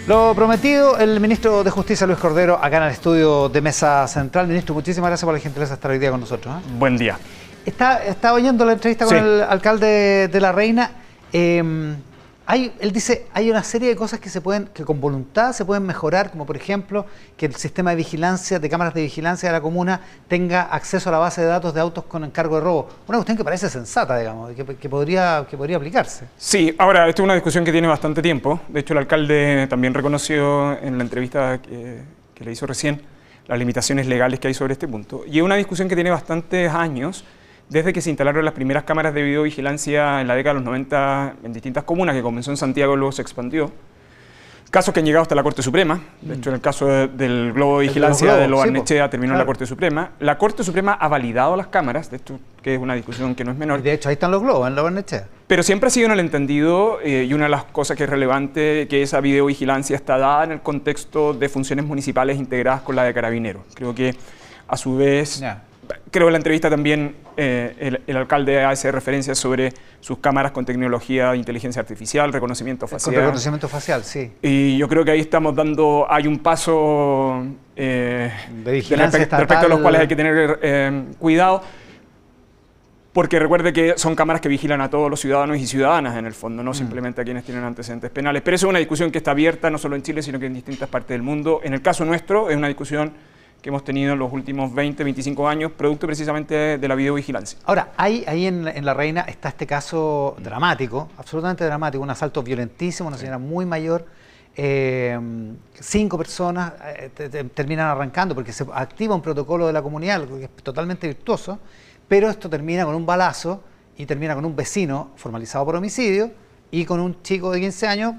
Lo prometido, el ministro de Justicia, Luis Cordero, acá en el estudio de Mesa Central. Ministro, muchísimas gracias por la gentileza de estar hoy día con nosotros. Buen día. Estaba oyendo la entrevista con el alcalde de La Reina. Él dice, hay una serie de cosas que con voluntad se pueden mejorar, como por ejemplo, que el sistema de vigilancia, de cámaras de vigilancia de la comuna tenga acceso a la base de datos de autos con encargo de robo. Una cuestión que parece sensata, digamos, que podría aplicarse. Sí, ahora, esto es una discusión que tiene bastante tiempo. De hecho, el alcalde también reconoció en la entrevista que le hizo recién las limitaciones legales que hay sobre este punto. Y es una discusión que tiene bastantes años, desde que se instalaron las primeras cámaras de videovigilancia en la década de los 90 en distintas comunas, que comenzó en Santiago y luego se expandió. Casos que han llegado hasta la Corte Suprema. De hecho, en el caso del globo de vigilancia de Lo Barnechea terminó en la Corte Suprema. La Corte Suprema ha validado las cámaras, de esto que es una discusión que no es menor. Y de hecho, ahí están los globos, en Lo Barnechea. Pero siempre ha sido en el entendido, y una de las cosas que es relevante, que esa videovigilancia está dada en el contexto de funciones municipales integradas con la de Carabineros. Creo que, a su vez... Creo que en la entrevista también el alcalde hace referencia sobre sus cámaras con tecnología de inteligencia artificial, reconocimiento facial. Con reconocimiento facial, sí. Y yo creo que ahí estamos dando, hay un paso de vigilancia respecto a los cuales hay que tener cuidado, porque recuerde que son cámaras que vigilan a todos los ciudadanos y ciudadanas en el fondo, no simplemente a quienes tienen antecedentes penales. Pero eso es una discusión que está abierta no solo en Chile, sino que en distintas partes del mundo. En el caso nuestro es una discusión que hemos tenido en los últimos 20, 25 años, producto precisamente de la videovigilancia. Ahora, ahí en La Reina está este caso dramático, absolutamente dramático, un asalto violentísimo, una señora muy mayor, 5 personas terminan arrancando porque se activa un protocolo de la comunidad, que es totalmente virtuoso, pero esto termina con un balazo y termina con un vecino formalizado por homicidio y con un chico de 15 años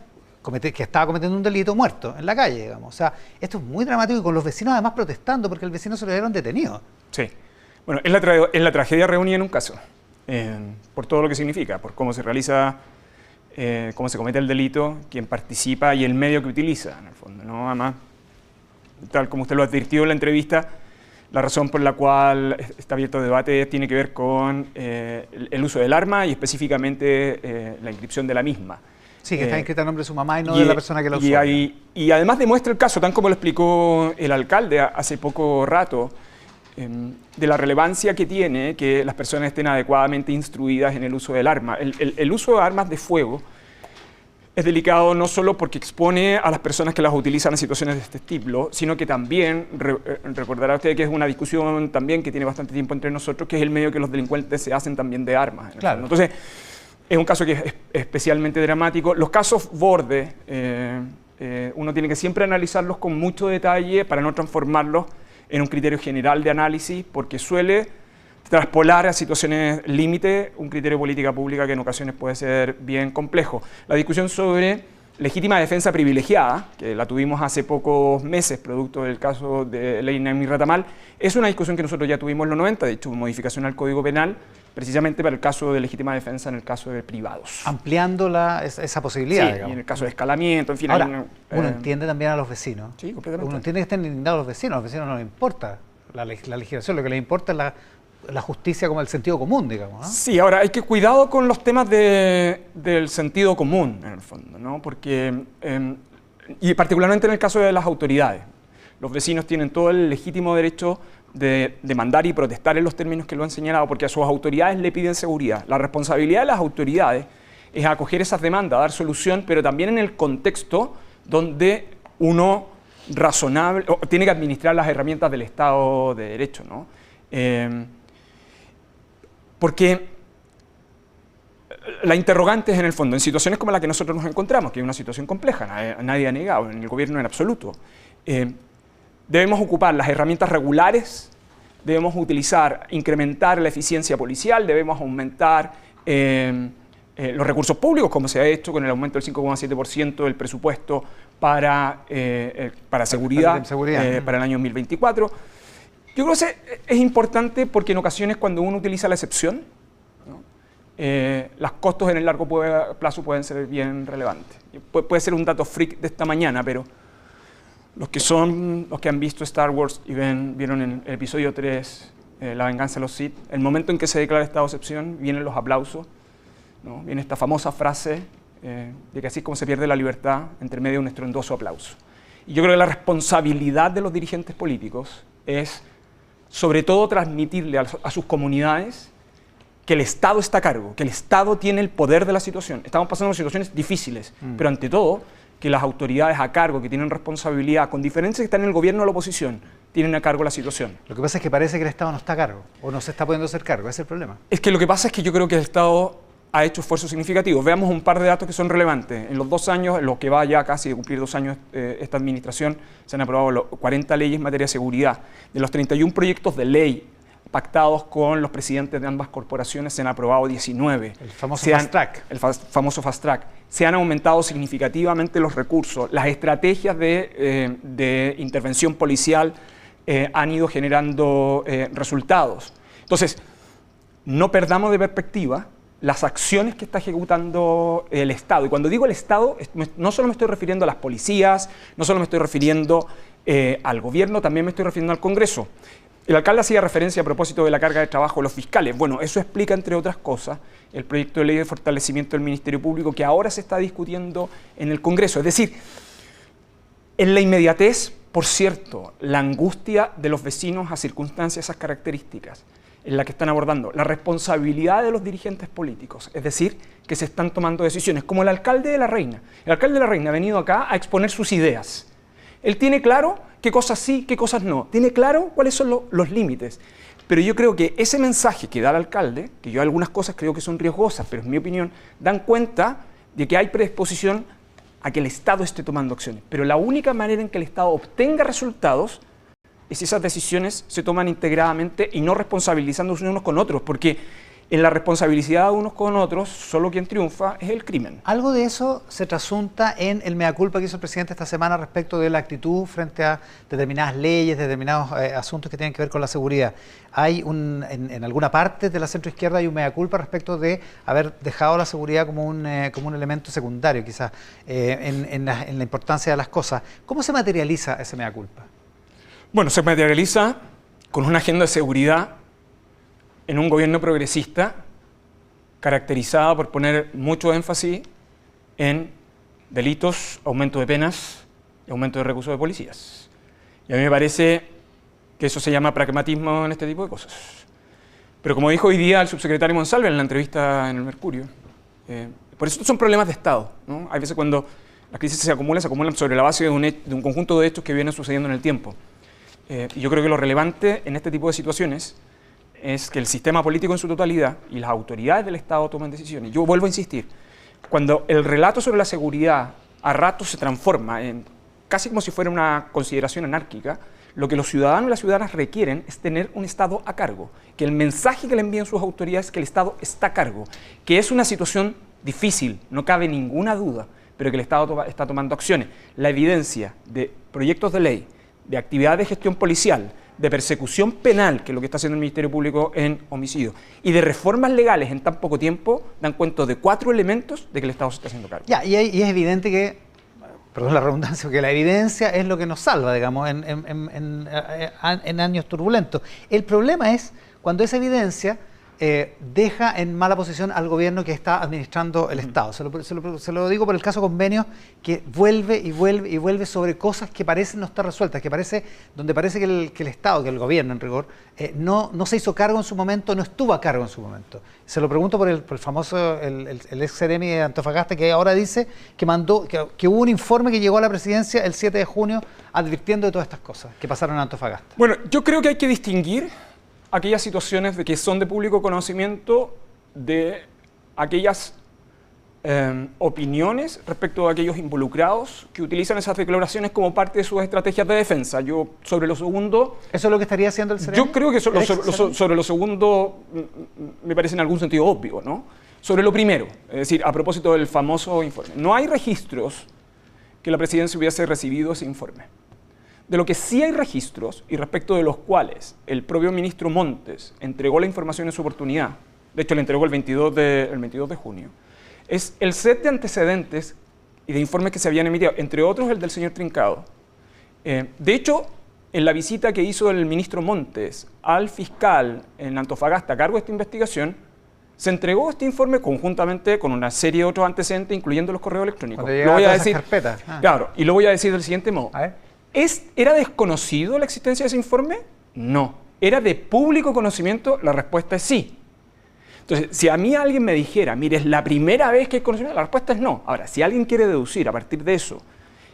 que estaba cometiendo un delito muerto en la calle, digamos. O sea, esto es muy dramático y con los vecinos además protestando porque el vecino se lo dieron detenido. Sí. Bueno, es la tragedia reunida en un caso, por todo lo que significa, por cómo se realiza, cómo se comete el delito, quién participa y el medio que utiliza, en el fondo, ¿no? Además, tal como usted lo advirtió en la entrevista, la razón por la cual está abierto el debate tiene que ver con el uso del arma y específicamente la inscripción de la misma. Sí, que está inscrita el nombre de su mamá y no de la persona que la usó. Y además demuestra el caso, tan como lo explicó el alcalde hace poco rato, de la relevancia que tiene que las personas estén adecuadamente instruidas en el uso del arma. El uso de armas de fuego es delicado no solo porque expone a las personas que las utilizan en situaciones de este estilo, sino que también, recordará usted que es una discusión también que tiene bastante tiempo entre nosotros, que es el medio que los delincuentes se hacen también de armas. Claro. Entonces, es un caso que es especialmente dramático. Los casos borde, uno tiene que siempre analizarlos con mucho detalle para no transformarlos en un criterio general de análisis, porque suele traspolar a situaciones límite un criterio de política pública que en ocasiones puede ser bien complejo. La discusión sobre legítima defensa privilegiada, que la tuvimos hace pocos meses, producto del caso de Ley Naimi Ratamal, es una discusión que nosotros ya tuvimos en los 90, de hecho, modificación al Código Penal, precisamente para el caso de legítima defensa en el caso de privados. Ampliando esa posibilidad, sí, digamos. Y en el caso de escalamiento, en fin. Ahora, uno entiende también a los vecinos. Sí, completamente. Uno entiende que estén indignados los vecinos no les importa la legislación, lo que les importa es la justicia como el sentido común, digamos, ¿no? Sí, ahora hay que cuidado con los temas del sentido común, en el fondo, ¿no? Porque, y particularmente en el caso de las autoridades, los vecinos tienen todo el legítimo derecho de demandar y protestar en los términos que lo han señalado, porque a sus autoridades le piden seguridad. La responsabilidad de las autoridades es acoger esas demandas, dar solución, pero también en el contexto donde uno tiene que administrar las herramientas del Estado de Derecho, ¿no? Porque la interrogante es, en el fondo, en situaciones como la que nosotros nos encontramos, que es una situación compleja, nadie ha negado, en el gobierno en absoluto, debemos ocupar las herramientas regulares, debemos incrementar la eficiencia policial, debemos aumentar los recursos públicos, como se ha hecho con el aumento del 5,7% del presupuesto para seguridad para el año 2024. Yo creo que es importante porque en ocasiones cuando uno utiliza la excepción, ¿no? Los costos en el largo plazo pueden ser bien relevantes. Puede ser un dato freak de esta mañana, pero los que han visto Star Wars y vieron en el episodio 3, La venganza de los Sith, el momento en que se declara estado de excepción, vienen los aplausos, ¿no? Viene esta famosa frase de que así es como se pierde la libertad entre medio de un estruendoso aplauso. Y yo creo que la responsabilidad de los dirigentes políticos es, sobre todo, transmitirle a sus comunidades que el Estado está a cargo, que el Estado tiene el poder de la situación. Estamos pasando situaciones difíciles, pero ante todo, que las autoridades a cargo, que tienen responsabilidad, con diferencias que están en el gobierno o la oposición, tienen a cargo la situación. Lo que pasa es que parece que el Estado no está a cargo, o no se está pudiendo hacer cargo, ese es el problema. Es que lo que pasa es que yo creo que el Estado ha hecho esfuerzos significativos. Veamos un par de datos que son relevantes. En los 2 años, en lo que va ya casi de cumplir 2 años esta administración, se han aprobado 40 leyes en materia de seguridad. De los 31 proyectos de ley pactados con los presidentes de ambas corporaciones, se han aprobado 19. El famoso fast track. El famoso fast track. Se han aumentado significativamente los recursos. Las estrategias de intervención policial han ido generando resultados. Entonces, no perdamos de perspectiva las acciones que está ejecutando el Estado. Y cuando digo el Estado, no solo me estoy refiriendo a las policías, no solo me estoy refiriendo al gobierno, también me estoy refiriendo al Congreso. El alcalde hacía referencia a propósito de la carga de trabajo de los fiscales. Bueno, eso explica, entre otras cosas, el proyecto de ley de fortalecimiento del Ministerio Público que ahora se está discutiendo en el Congreso. Es decir, en la inmediatez, por cierto, la angustia de los vecinos a circunstancias, esas características, en la que están abordando la responsabilidad de los dirigentes políticos, es decir, que se están tomando decisiones, como el alcalde de La Reina. El alcalde de La Reina ha venido acá a exponer sus ideas. Él tiene claro qué cosas sí, qué cosas no. Tiene claro cuáles son los límites. Pero yo creo que ese mensaje que da el alcalde, que yo algunas cosas creo que son riesgosas, pero en mi opinión, dan cuenta de que hay predisposición a que el Estado esté tomando acciones. Pero la única manera en que el Estado obtenga resultados es si esas decisiones se toman integradamente y no responsabilizándose unos con otros, porque en la responsabilidad de unos con otros, solo quien triunfa es el crimen. Algo de eso se trasunta en el mea culpa que hizo el presidente esta semana respecto de la actitud frente a determinadas leyes, determinados asuntos que tienen que ver con la seguridad. Hay en alguna parte de la centroizquierda hay un mea culpa respecto de haber dejado la seguridad como un elemento secundario, quizás, en la importancia de las cosas. ¿Cómo se materializa ese mea culpa? Bueno, se materializa con una agenda de seguridad en un gobierno progresista caracterizado por poner mucho énfasis en delitos, aumento de penas y aumento de recursos de policías. Y a mí me parece que eso se llama pragmatismo en este tipo de cosas. Pero como dijo hoy día el subsecretario Monsalve en la entrevista en el Mercurio, por eso son problemas de Estado, ¿no? Hay veces cuando las crisis se acumulan sobre la base de un conjunto de hechos que vienen sucediendo en el tiempo. Y yo creo que lo relevante en este tipo de situaciones es que el sistema político en su totalidad y las autoridades del Estado tomen decisiones. Yo vuelvo a insistir, cuando el relato sobre la seguridad a ratos se transforma en casi como si fuera una consideración anárquica, lo que los ciudadanos y las ciudadanas requieren es tener un Estado a cargo, que el mensaje que le envíen sus autoridades es que el Estado está a cargo, que es una situación difícil, no cabe ninguna duda, pero que el Estado está tomando acciones. La evidencia de proyectos de ley, de actividad de gestión policial, de persecución penal, que es lo que está haciendo el Ministerio Público en homicidio, y de reformas legales en tan poco tiempo, dan cuenta de 4 elementos de que el Estado se está haciendo cargo. Ya, y es evidente que, perdón la redundancia, que la evidencia es lo que nos salva, digamos, en años turbulentos. El problema es cuando esa evidencia deja en mala posición al gobierno que está administrando el Estado. Se lo digo por el caso Convenio, que vuelve y vuelve y vuelve sobre cosas que parecen no estar resueltas, donde parece que el Estado, que el gobierno en rigor, no se hizo cargo en su momento, no estuvo a cargo en su momento. Se lo pregunto por el famoso, el ex Seremi de Antofagasta, que ahora dice que hubo un informe que llegó a la presidencia el 7 de junio advirtiendo de todas estas cosas que pasaron en Antofagasta. Bueno, yo creo que hay que distinguir aquellas situaciones de que son de público conocimiento de aquellas opiniones respecto a aquellos involucrados que utilizan esas declaraciones como parte de sus estrategias de defensa. Yo, sobre lo segundo... ¿Eso es lo que estaría haciendo el Seremi? Yo creo que sobre lo segundo me parece en algún sentido obvio, ¿no? Sobre lo primero, es decir, a propósito del famoso informe, no hay registros que la presidencia hubiese recibido ese informe. De lo que sí hay registros, y respecto de los cuales el propio ministro Montes entregó la información en su oportunidad, de hecho le entregó el 22 de junio, es el set de antecedentes y de informes que se habían emitido, entre otros el del señor Trincado. De hecho, en la visita que hizo el ministro Montes al fiscal en Antofagasta a cargo de esta investigación, Se entregó este informe conjuntamente con una serie de otros antecedentes, incluyendo los correos electrónicos. Cuando llegaba Lo voy a todas esas decir, carpetas. claro, y lo voy a decir del siguiente modo. A ver. ¿Era desconocido la existencia de ese informe? No. ¿Era de público conocimiento? La respuesta es sí. Entonces, si a mí alguien me dijera, mire, es la primera vez que hay conocimiento, la respuesta es no. Ahora, si alguien quiere deducir a partir de eso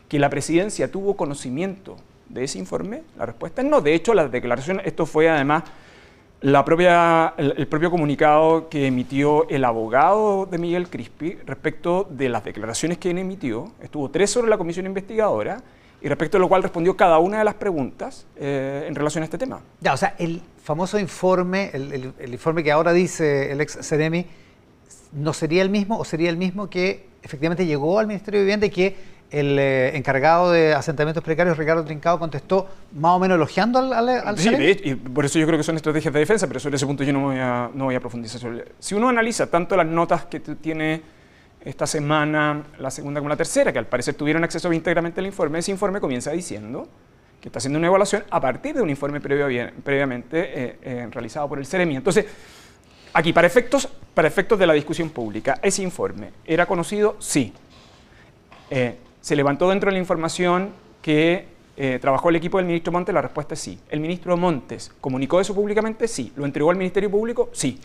que la presidencia tuvo conocimiento de ese informe, la respuesta es no. De hecho, las declaraciones, esto fue además el propio comunicado que emitió el abogado de Miguel Crispi respecto de las declaraciones que él emitió. Estuvo 3 horas en la comisión investigadora y respecto a lo cual respondió cada una de las preguntas en relación a este tema. Ya, o sea, el famoso informe, el informe que ahora dice el ex Ceremi, ¿no sería el mismo o sería el mismo que efectivamente llegó al Ministerio de Vivienda y que el encargado de asentamientos precarios, Ricardo Trincao, contestó más o menos elogiando al Sí, Ceremi? y por eso yo creo que son estrategias de defensa, pero sobre ese punto yo no voy a profundizar. Si uno analiza tanto las notas que tiene esta semana, la segunda como la tercera, que al parecer tuvieron acceso íntegramente al informe, ese informe comienza diciendo que está haciendo una evaluación a partir de un informe previamente realizado por el Ceremi. Entonces, aquí, para efectos de la discusión pública, ¿ese informe era conocido? Sí. ¿Se levantó dentro de la información que trabajó el equipo del ministro Montes? La respuesta es sí. ¿El ministro Montes comunicó eso públicamente? Sí. ¿Lo entregó al Ministerio Público? Sí.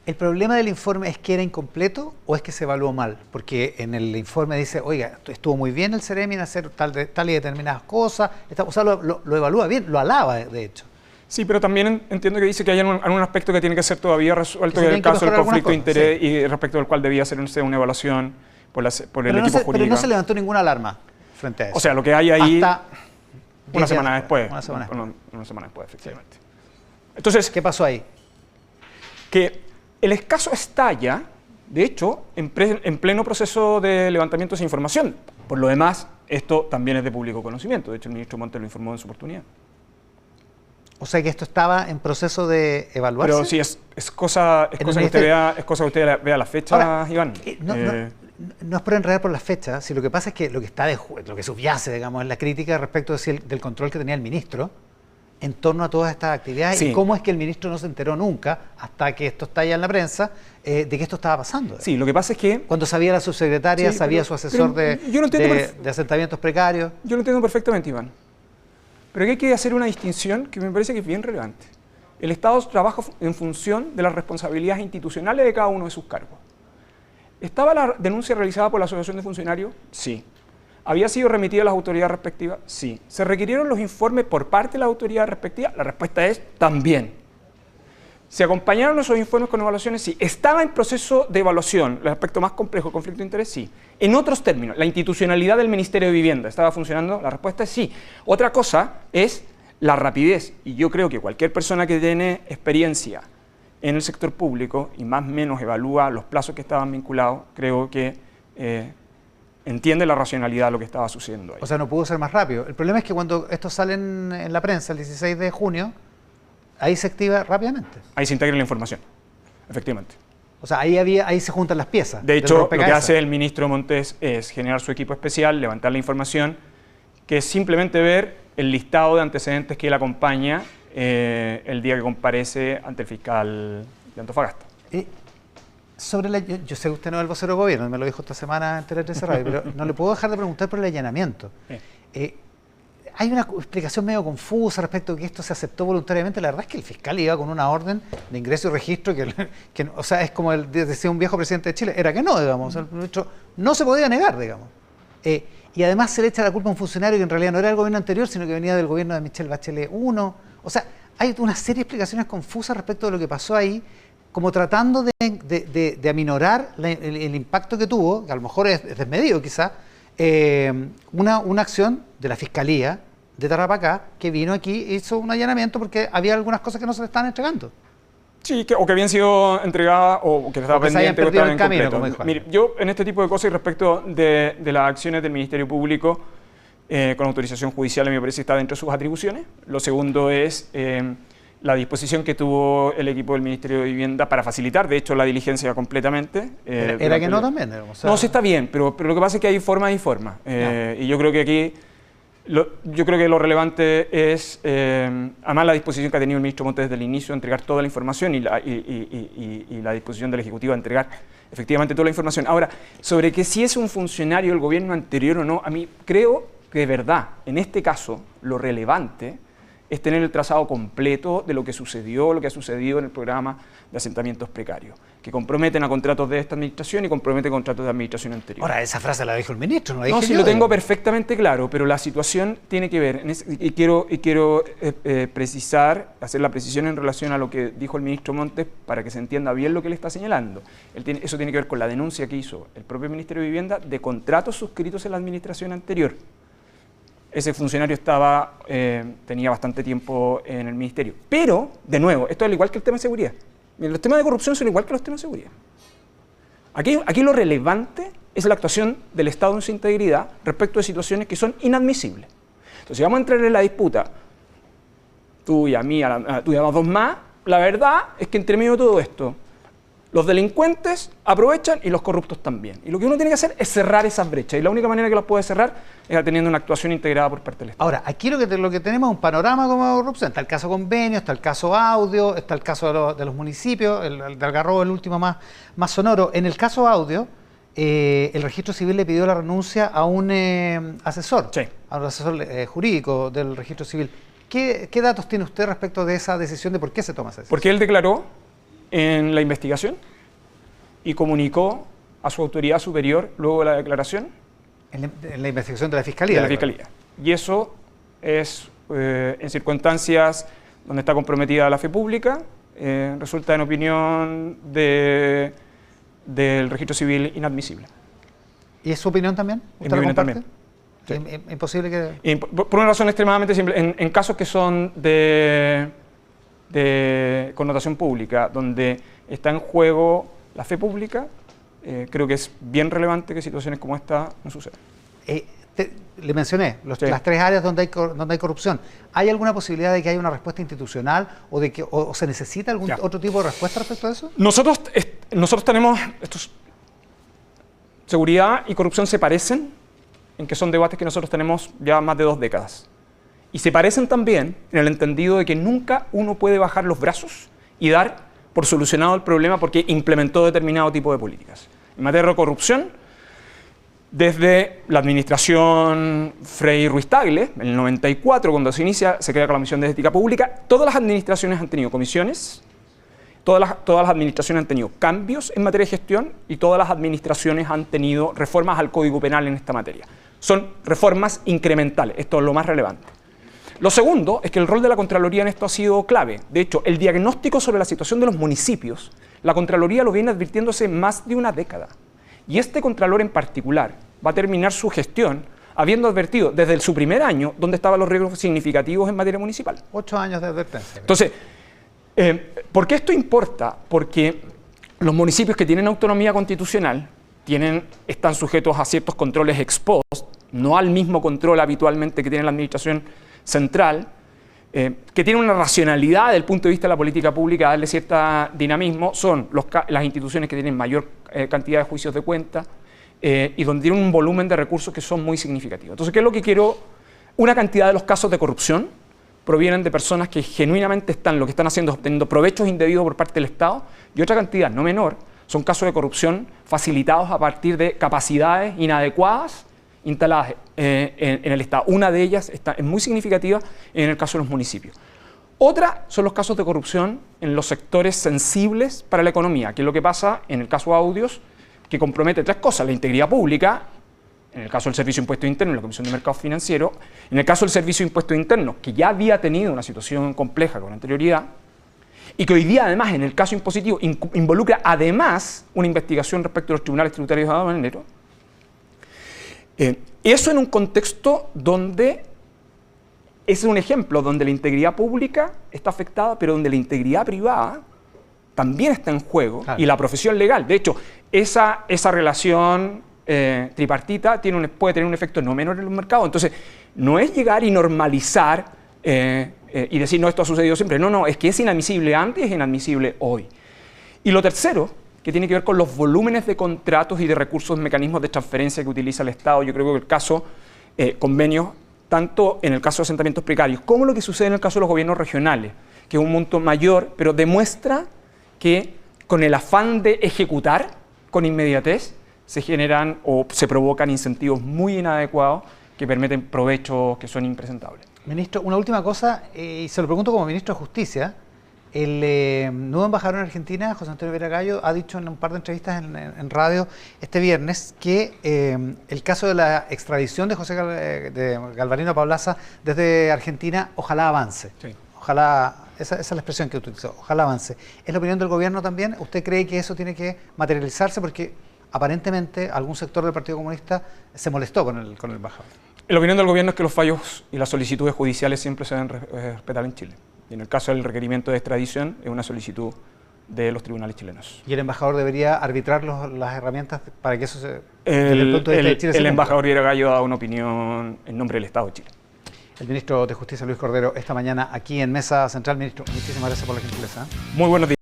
¿El problema del informe es que era incompleto o es que se evaluó mal? Porque en el informe dice, oiga, estuvo muy bien el Ceremi en hacer tal y determinadas cosas, o sea, lo evalúa bien, lo alaba, de hecho. Sí, pero también entiendo que dice que hay algún aspecto que tiene que ser todavía resuelto en el caso del conflicto de interés, sí, y respecto al cual debía hacerse una evaluación por el equipo jurídico. Pero no se levantó ninguna alarma frente a eso. O sea, lo que hay ahí hasta una semana después. Una semana después, efectivamente. Sí. Entonces, ¿qué pasó ahí? Que el caso estalla, de hecho, en pleno proceso de levantamiento de esa información. Por lo demás, esto también es de público conocimiento. De hecho, el ministro Montes lo informó en su oportunidad. O sea que esto estaba en proceso de evaluarse. Pero sí, es cosa que usted vea las fechas, ahora, Iván. No es por enredar por las fechas, si lo que pasa es que lo que subyace, digamos, es la crítica respecto del control que tenía el ministro en torno a todas estas actividades, sí, y cómo es que el ministro no se enteró nunca, hasta que esto estalla en la prensa, de que esto estaba pasando. Sí, lo que pasa es que... Cuando sabía la subsecretaria, sí, sabía su asesor de asentamientos precarios. Yo lo entiendo perfectamente, Iván. Pero aquí hay que hacer una distinción que me parece que es bien relevante. El Estado trabaja en función de las responsabilidades institucionales de cada uno de sus cargos. ¿Estaba la denuncia realizada por la Asociación de Funcionarios? Sí. ¿Había sido remitida a las autoridades respectivas? Sí. ¿Se requirieron los informes por parte de la autoridad respectiva? La respuesta es también. ¿Se acompañaron esos informes con evaluaciones? Sí. ¿Estaba en proceso de evaluación el aspecto más complejo, el conflicto de interés? Sí. En otros términos, ¿la institucionalidad del Ministerio de Vivienda estaba funcionando? La respuesta es sí. Otra cosa es la rapidez. Y yo creo que cualquier persona que tiene experiencia en el sector público y más o menos evalúa los plazos que estaban vinculados, creo que entiende la racionalidad de lo que estaba sucediendo ahí. O sea, no pudo ser más rápido. El problema es que cuando esto sale en la prensa el 16 de junio, ahí se activa rápidamente. Ahí se integra la información, efectivamente. O sea, ahí se juntan las piezas. De hecho, lo que hace el ministro Montes es generar su equipo especial, levantar la información, que es simplemente ver el listado de antecedentes que él acompaña el día que comparece ante el fiscal de Antofagasta. Yo sé que usted no es el vocero de gobierno, me lo dijo esta semana en Tele 13 Radio, pero no le puedo dejar de preguntar por el allanamiento. Hay una explicación medio confusa respecto a que esto se aceptó voluntariamente. La verdad es que el fiscal iba con una orden de ingreso y registro que o sea, es como decía un viejo presidente de Chile, era que no, digamos, el ministro no se podía negar, digamos. Y además se le echa la culpa a un funcionario que en realidad no era del gobierno anterior, sino que venía del gobierno de Michelle Bachelet I. O sea, hay una serie de explicaciones confusas respecto de lo que pasó ahí, como tratando de aminorar el impacto que tuvo, que a lo mejor es desmedido quizás, una acción de la Fiscalía de Tarapacá que vino aquí e hizo un allanamiento porque había algunas cosas que no se le estaban entregando. Sí, o que habían sido entregadas o que estaba pendiente o estaban incompletas. Mire, yo en este tipo de cosas y respecto de las acciones del Ministerio Público con autorización judicial, me parece que está dentro de sus atribuciones. Lo segundo es la disposición que tuvo el equipo del Ministerio de Vivienda para facilitar, de hecho, la diligencia completamente. ¿Era que no también? O sea, no, sí está bien, pero lo que pasa es que hay formas y formas. Y yo creo que aquí Yo creo que lo relevante es, además, la disposición que ha tenido el ministro Montes desde el inicio de entregar toda la información y la disposición del Ejecutivo a entregar efectivamente toda la información. Ahora, sobre que si es un funcionario del gobierno anterior o no, a mí creo que de verdad, en este caso, lo relevante es tener el trazado completo de lo que sucedió, lo que ha sucedido en el programa de asentamientos precarios, que comprometen a contratos de esta administración y comprometen contratos de administración anterior. Ahora, esa frase la dijo el ministro, no la dije No, sí, yo, lo tengo perfectamente claro, pero la situación tiene que ver, y quiero precisar, hacer la precisión en relación a lo que dijo el ministro Montes para que se entienda bien lo que él está señalando. Eso tiene que ver con la denuncia que hizo el propio Ministerio de Vivienda de contratos suscritos en la administración anterior. Ese funcionario tenía bastante tiempo en el ministerio. Pero, de nuevo, esto es al igual que el tema de seguridad. Los temas de corrupción son igual que los temas de seguridad. Aquí lo relevante es la actuación del Estado en su integridad respecto de situaciones que son inadmisibles. Entonces, si vamos a entrar en la disputa, tú y a mí, tú y a los dos más, la verdad es que entre medio de todo esto, los delincuentes aprovechan y los corruptos también. Y lo que uno tiene que hacer es cerrar esas brechas. Y la única manera que las puede cerrar es teniendo una actuación integrada por parte del Estado. Ahora, aquí lo que tenemos es un panorama como corrupción. Está el caso convenio, está el caso audio, está el caso de los municipios, el de Algarrobo, el último más sonoro. En el caso audio, el registro civil le pidió la renuncia a un asesor, sí, a un asesor jurídico del registro civil. ¿Qué datos tiene usted respecto de esa decisión, de por qué se toma esa decisión? Porque él declaró en la investigación y comunicó a su autoridad superior luego de la declaración. En la investigación de la Fiscalía. De la Fiscalía. Y eso es, en circunstancias donde está comprometida la fe pública, resulta en opinión del registro civil inadmisible. ¿Y es su opinión también? ¿Usted la comparte? También. Sí. Imposible que... Por una razón extremadamente simple. En casos que son de connotación pública, donde está en juego la fe pública, creo que es bien relevante que situaciones como esta no sucedan. Le mencioné las tres áreas donde hay corrupción. ¿Hay alguna posibilidad de que haya una respuesta institucional o se necesita algún otro tipo de respuesta respecto a eso? Nosotros tenemos... Seguridad y corrupción se parecen en que son debates que nosotros tenemos ya más de 2 décadas. Y se parecen también en el entendido de que nunca uno puede bajar los brazos y dar por solucionado el problema porque implementó determinado tipo de políticas. En materia de corrupción, desde la administración Frei Ruiz Tagle, en el 94, cuando se crea la Comisión de Ética Pública, todas las administraciones han tenido comisiones, todas las administraciones han tenido cambios en materia de gestión y todas las administraciones han tenido reformas al Código Penal en esta materia. Son reformas incrementales, esto es lo más relevante. Lo segundo es que el rol de la Contraloría en esto ha sido clave. De hecho, el diagnóstico sobre la situación de los municipios, la Contraloría lo viene advirtiéndose más de una década. Y este Contralor en particular va a terminar su gestión habiendo advertido desde su primer año dónde estaban los riesgos significativos en materia municipal. 8 años de advertencia. Entonces, ¿por qué esto importa? Porque los municipios que tienen autonomía constitucional están sujetos a ciertos controles ex post, no al mismo control habitualmente que tiene la administración central, que tiene una racionalidad desde el punto de vista de la política pública, darle cierto dinamismo, son las instituciones que tienen mayor cantidad de juicios de cuenta y donde tienen un volumen de recursos que son muy significativos. Entonces, ¿qué es lo que quiero? Una cantidad de los casos de corrupción provienen de personas que genuinamente lo que están haciendo es obteniendo provechos indebidos por parte del Estado, y otra cantidad, no menor, son casos de corrupción facilitados a partir de capacidades inadecuadas instaladas en el Estado. Una de ellas es muy significativa en el caso de los municipios. Otra son los casos de corrupción en los sectores sensibles para la economía, que es lo que pasa en el caso de audios, que compromete 3 cosas: la integridad pública, en el caso del Servicio de Impuestos Internos, la Comisión de Mercados Financieros, en el caso del Servicio de Impuestos Internos, que ya había tenido una situación compleja con anterioridad, y que hoy día, además, en el caso impositivo, involucra además una investigación respecto a los tribunales tributarios de aduanero. Eso en un contexto donde es un ejemplo donde la integridad pública está afectada, pero donde la integridad privada también está en juego, claro, y la profesión legal. De hecho, esa relación tripartita puede tener un efecto no menor en los mercados. Entonces, no es llegar y normalizar y decir, no, esto ha sucedido siempre. No, es que es inadmisible antes y es inadmisible hoy. Y lo tercero, que tiene que ver con los volúmenes de contratos y de recursos, mecanismos de transferencia que utiliza el Estado. Yo creo que el caso convenios tanto en el caso de asentamientos precarios como lo que sucede en el caso de los gobiernos regionales, que es un monto mayor, pero demuestra que con el afán de ejecutar con inmediatez se generan o se provocan incentivos muy inadecuados que permiten provechos que son impresentables. Ministro, una última cosa, y se lo pregunto como ministro de Justicia. El nuevo embajador en Argentina, José Antonio Vera Gallo, ha dicho en un par de entrevistas en radio este viernes que el caso de la extradición de José de Galvarino Paulaza desde Argentina ojalá avance. Sí. Ojalá, esa es la expresión que utilizó, ojalá avance. ¿Es la opinión del gobierno también? ¿Usted cree que eso tiene que materializarse? Porque aparentemente algún sector del Partido Comunista se molestó con el embajador. La opinión del gobierno es que los fallos y las solicitudes judiciales siempre se deben respetar en Chile. Y en el caso del requerimiento de extradición, es una solicitud de los tribunales chilenos. ¿Y el embajador debería arbitrar las herramientas para que eso se... El embajador Vera Gallo ha dado una opinión en nombre del Estado de Chile. El ministro de Justicia, Luis Cordero, esta mañana aquí en Mesa Central. Ministro, muchísimas gracias por la gentileza. Muy buenos días.